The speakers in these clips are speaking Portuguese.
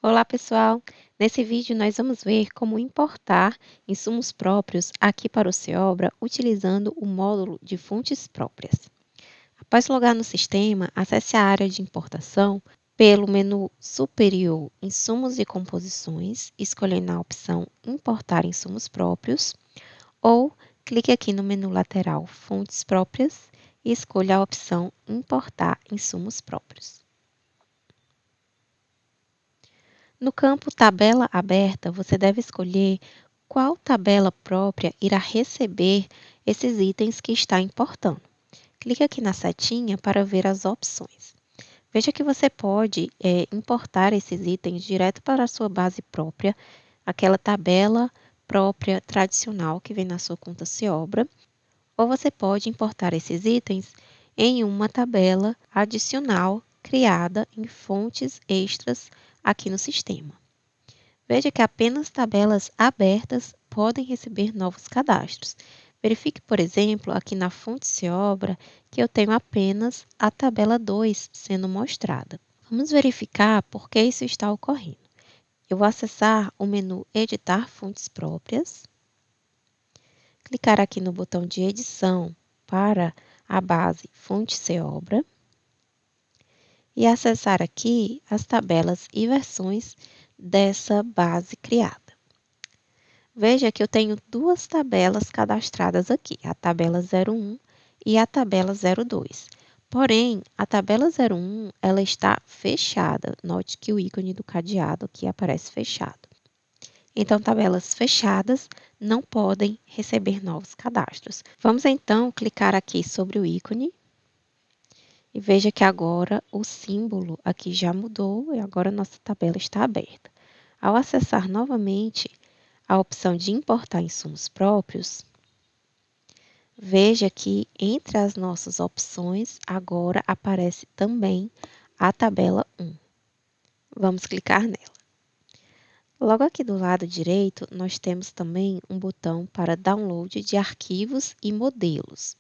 Olá, pessoal! Nesse vídeo, nós vamos ver como importar insumos próprios aqui para o Seobra utilizando o módulo de fontes próprias. Após logar no sistema, acesse a área de importação pelo menu superior Insumos e Composições, escolhendo a opção Importar insumos próprios, ou clique aqui no menu lateral Fontes próprias e escolha a opção Importar insumos próprios. No campo Tabela aberta, você deve escolher qual tabela própria irá receber esses itens que está importando. Clique aqui na setinha para ver as opções. Veja que você pode importar esses itens direto para a sua base própria, aquela tabela própria tradicional que vem na sua conta Seobra, ou você pode importar esses itens em uma tabela adicional criada em fontes extras aqui no sistema. Veja que apenas tabelas abertas podem receber novos cadastros. Verifique, por exemplo, aqui na fonte Seobra, que eu tenho apenas a tabela 2 sendo mostrada. Vamos verificar por que isso está ocorrendo. Eu vou acessar o menu Editar Fontes Próprias, clicar aqui no botão de edição para a base Fonte Seobra e acessar aqui as tabelas e versões dessa base criada. Veja que eu tenho duas tabelas cadastradas aqui, a tabela 01 e a tabela 02. Porém, a tabela 01 ela está fechada. Note que o ícone do cadeado aqui aparece fechado. Então, tabelas fechadas não podem receber novos cadastros. Vamos então clicar aqui sobre o ícone e veja que agora o símbolo aqui já mudou e agora nossa tabela está aberta. Ao acessar novamente a opção de importar insumos próprios, veja que entre as nossas opções agora aparece também a tabela 1. Vamos clicar nela. Logo aqui do lado direito, nós temos também um botão para download de arquivos e modelos.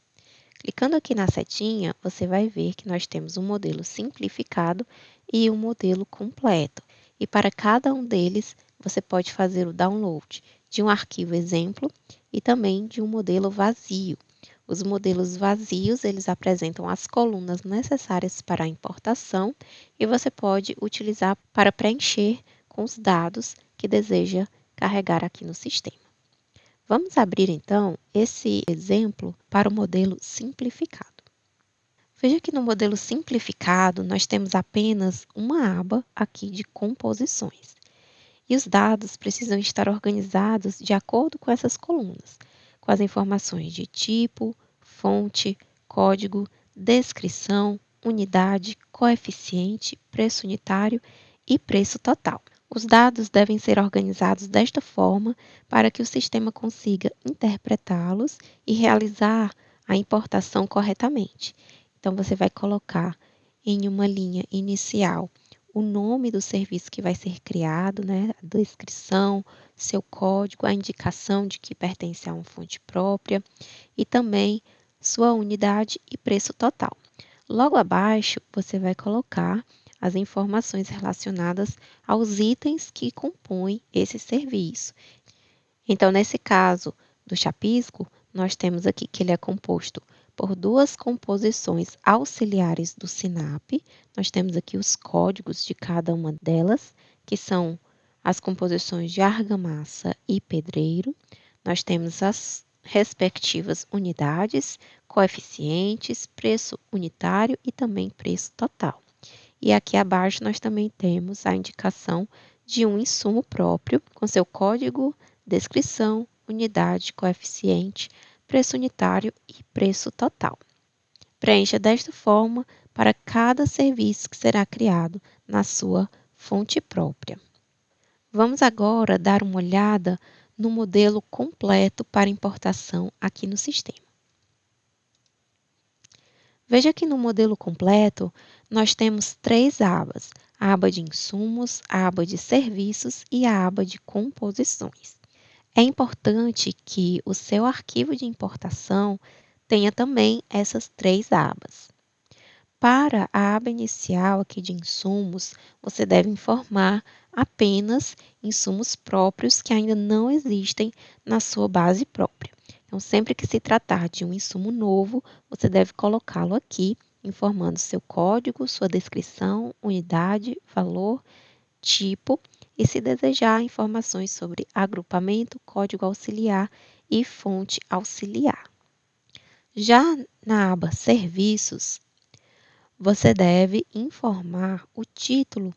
Clicando aqui na setinha, você vai ver que nós temos um modelo simplificado e um modelo completo. E para cada um deles, você pode fazer o download de um arquivo exemplo e também de um modelo vazio. Os modelos vazios, eles apresentam as colunas necessárias para a importação e você pode utilizar para preencher com os dados que deseja carregar aqui no sistema. Vamos abrir, então, esse exemplo para o modelo simplificado. Veja que no modelo simplificado, nós temos apenas uma aba aqui de composições. E os dados precisam estar organizados de acordo com essas colunas, com as informações de tipo, fonte, código, descrição, unidade, coeficiente, preço unitário e preço total. Os dados devem ser organizados desta forma para que o sistema consiga interpretá-los e realizar a importação corretamente. Então, você vai colocar em uma linha inicial o nome do serviço que vai ser criado, né? A descrição, seu código, a indicação de que pertence a uma fonte própria e também sua unidade e preço total. Logo abaixo, você vai colocar as informações relacionadas aos itens que compõem esse serviço. Então, nesse caso do chapisco, nós temos aqui que ele é composto por duas composições auxiliares do SINAP. Nós temos aqui os códigos de cada uma delas, que são as composições de argamassa e pedreiro. Nós temos as respectivas unidades, coeficientes, preço unitário e também preço total. E aqui abaixo nós também temos a indicação de um insumo próprio, com seu código, descrição, unidade, coeficiente, preço unitário e preço total. Preencha desta forma para cada serviço que será criado na sua fonte própria. Vamos agora dar uma olhada no modelo completo para importação aqui no sistema. Veja que no modelo completo, nós temos três abas: a aba de insumos, a aba de serviços e a aba de composições. É importante que o seu arquivo de importação tenha também essas três abas. Para a aba inicial aqui de insumos, você deve informar apenas insumos próprios que ainda não existem na sua base própria. Então, sempre que se tratar de um insumo novo, você deve colocá-lo aqui, informando seu código, sua descrição, unidade, valor, tipo e, se desejar, informações sobre agrupamento, código auxiliar e fonte auxiliar. Já na aba Serviços, você deve informar o título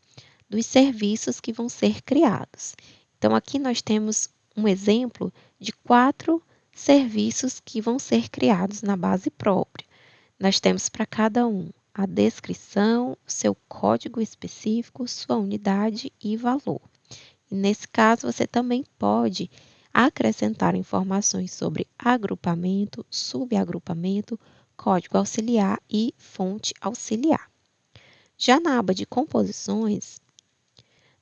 dos serviços que vão ser criados. Então, aqui nós temos um exemplo de 4 serviços que vão ser criados na base própria. Nós temos para cada um a descrição, seu código específico, sua unidade e valor. E nesse caso, você também pode acrescentar informações sobre agrupamento, subagrupamento, código auxiliar e fonte auxiliar. Já na aba de composições,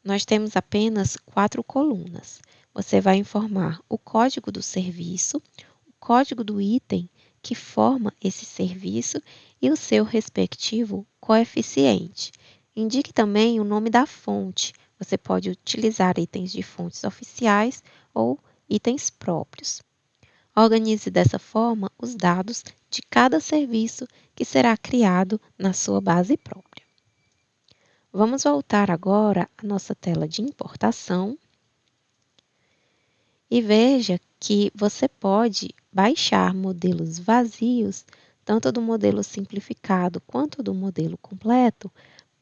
nós temos apenas 4 colunas. Você vai informar o código do serviço, o código do item que forma esse serviço e o seu respectivo coeficiente. Indique também o nome da fonte. Você pode utilizar itens de fontes oficiais ou itens próprios. Organize dessa forma os dados de cada serviço que será criado na sua base própria. Vamos voltar agora à nossa tela de importação e veja que você pode baixar modelos vazios, tanto do modelo simplificado quanto do modelo completo,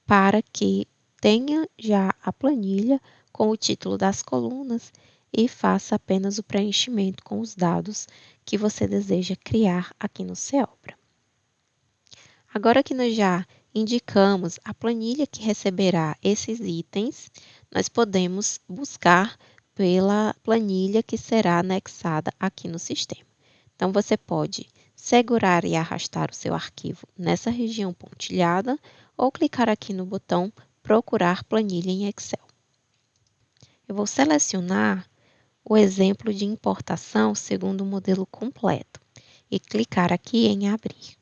para que tenha já a planilha com o título das colunas e faça apenas o preenchimento com os dados que você deseja criar aqui no Seobra. Agora que nós já indicamos a planilha que receberá esses itens, nós podemos buscar pela planilha que será anexada aqui no sistema. Então, você pode segurar e arrastar o seu arquivo nessa região pontilhada ou clicar aqui no botão Procurar planilha em Excel. Eu vou selecionar o exemplo de importação segundo o modelo completo e clicar aqui em Abrir.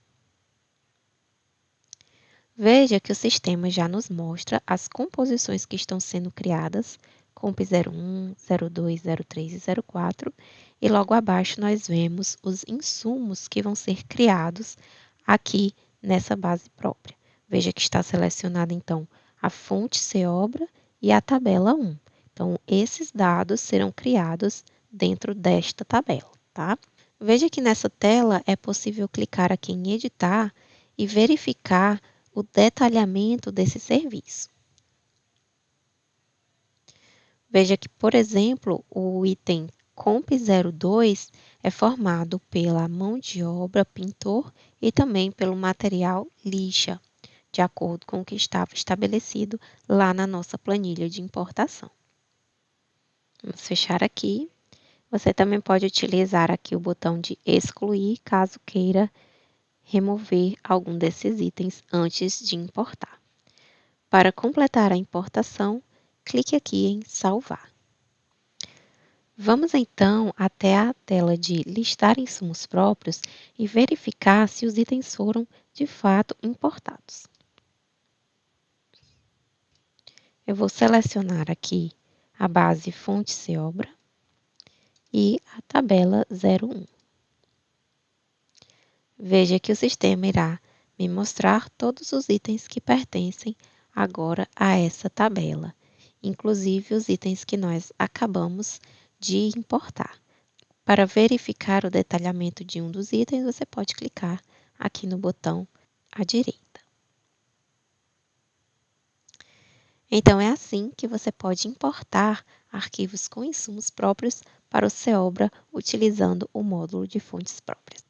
Veja que o sistema já nos mostra as composições que estão sendo criadas, Comp 01, 02, 03 e 04, e logo abaixo nós vemos os insumos que vão ser criados aqui nessa base própria. Veja que está selecionada então a fonte Seobra e a tabela 1. Então, esses dados serão criados dentro desta tabela, tá? Veja que nessa tela é possível clicar aqui em Editar e verificar o detalhamento desse serviço. Veja que, por exemplo, o item Comp 02 é formado pela mão de obra pintor e também pelo material lixa, de acordo com o que estava estabelecido lá na nossa planilha de importação. Vamos fechar aqui. Você também pode utilizar aqui o botão de excluir, caso queira remover algum desses itens antes de importar. Para completar a importação, clique aqui em salvar. Vamos então até a tela de listar insumos próprios e verificar se os itens foram de fato importados. Eu vou selecionar aqui a base fonte Seobra e a tabela 01. Veja que o sistema irá me mostrar todos os itens que pertencem agora a essa tabela, inclusive os itens que nós acabamos de importar. Para verificar o detalhamento de um dos itens, você pode clicar aqui no botão à direita. Então, é assim que você pode importar arquivos com insumos próprios para o Seobra utilizando o módulo de fontes próprias.